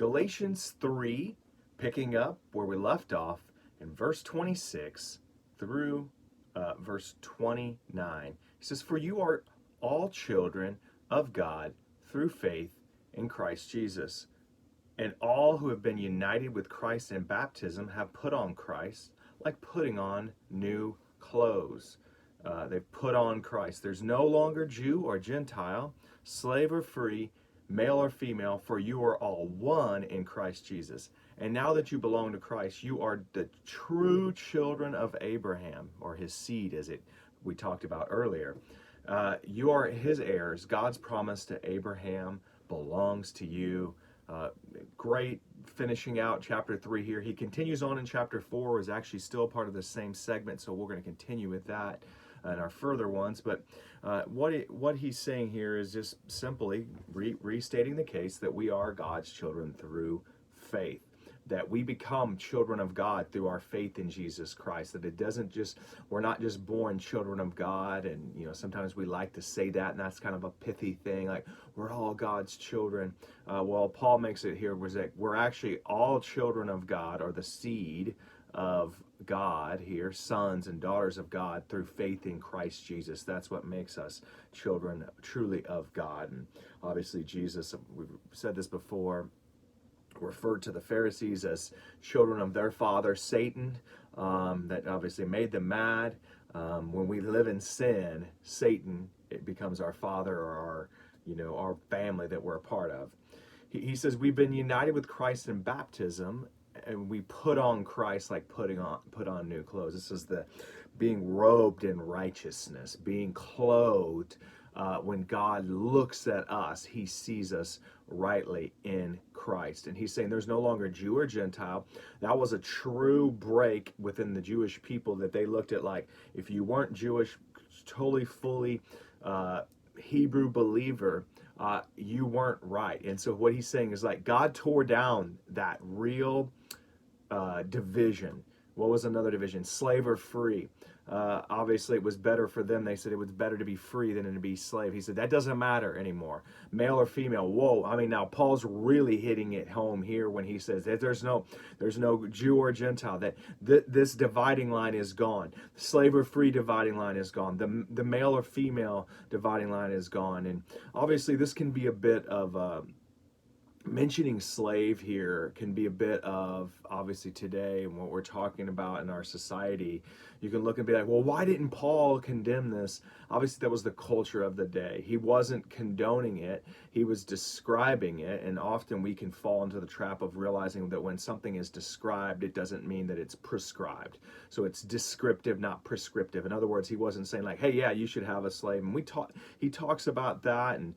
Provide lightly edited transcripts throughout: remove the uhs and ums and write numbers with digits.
Galatians 3, picking up where we left off in verse 26 through verse 29. He says, "For you are all children of God through faith in Christ Jesus. And all who have been united with Christ in baptism have put on Christ, like putting on new clothes." They've put on Christ. There's no longer Jew or Gentile, slave or free, male or female, for you are all one in Christ Jesus. And now that you belong to Christ, you are the true children of Abraham, or his seed, as we talked about earlier. You are his heirs. God's promise to Abraham belongs to you. Great finishing out chapter 3 here. He continues on in chapter 4, is actually still part of the same segment, so we're going to continue with that in our further ones. But what he's saying here is just simply restating the case that we are God's children through faith, that we become children of God through our faith in Jesus Christ, that it doesn't just, we're not just born children of God. And sometimes we like to say that, and that's kind of a pithy thing, like we're all God's children. Well, Paul makes it here was that we're actually all children of God, or the seed of God here, sons and daughters of God through faith in Christ Jesus. That's what makes us children truly of God. And obviously Jesus, we've said this before, referred to the Pharisees as children of their father Satan, that obviously made them mad. When we live in sin, Satan, it becomes our father, or our family that we're a part of. He says we've been united with Christ in baptism, and we put on Christ like put on new clothes. This is the being robed in righteousness, being clothed. When God looks at us, he sees us rightly in Christ. And he's saying there's no longer Jew or Gentile. That was a true break within the Jewish people, that they looked at like, if you weren't Jewish, totally fully Hebrew believer, you weren't right. And so what he's saying is like God tore down that real division. What was another division? Slave or free. Obviously, it was better for them. They said it was better to be free than to be slave. He said that doesn't matter anymore. Male or female. Whoa. I mean, now Paul's really hitting it home here when he says that there's no Jew or Gentile. That this dividing line is gone. The slave or free dividing line is gone. The male or female dividing line is gone. And obviously, this can be a bit of mentioning slave here can be a bit of, obviously today, and what we're talking about in our society, you can look and be like, well, why didn't Paul condemn this? Obviously, that was the culture of the day. He wasn't condoning it. He was describing it. And often we can fall into the trap of realizing that when something is described, it doesn't mean that it's prescribed. So it's descriptive, not prescriptive. In other words, he wasn't saying like, hey, yeah, you should have a slave. And he talks about that. And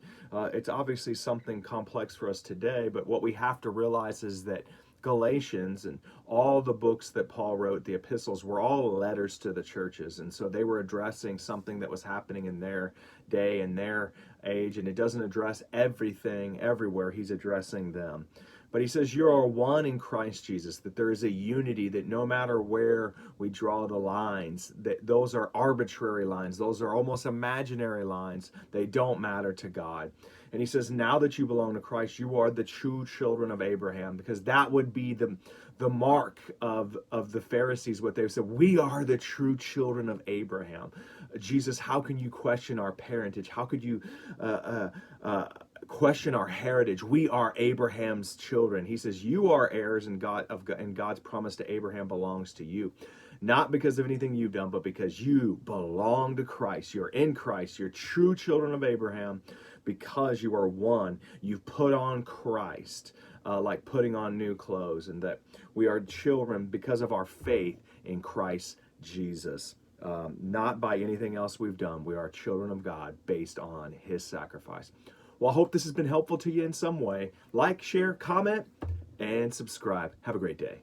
it's obviously something complex for us today. But what we have to realize is that Galatians and all the books that Paul wrote, the epistles, were all letters to the churches. And so they were addressing something that was happening in their day and their age. And it doesn't address everything everywhere. He's addressing them. But he says you are one in Christ Jesus, that there is a unity, that no matter where we draw the lines, that those are arbitrary lines. Those are almost imaginary lines. They don't matter to God. And he says, now that you belong to Christ, you are the true children of Abraham, because that would be the mark of the Pharisees, what they said, we are the true children of Abraham. Jesus, how can you question our parentage? How could you question our heritage? We are Abraham's children. He says, you are heirs, and God's promise to Abraham belongs to you. Not because of anything you've done, but because you belong to Christ. You're in Christ. You're true children of Abraham because you are one. You've put on Christ, like putting on new clothes, and that we are children because of our faith in Christ Jesus. Not by anything else we've done. We are children of God based on his sacrifice. Well, I hope this has been helpful to you in some way. Like, share, comment, and subscribe. Have a great day.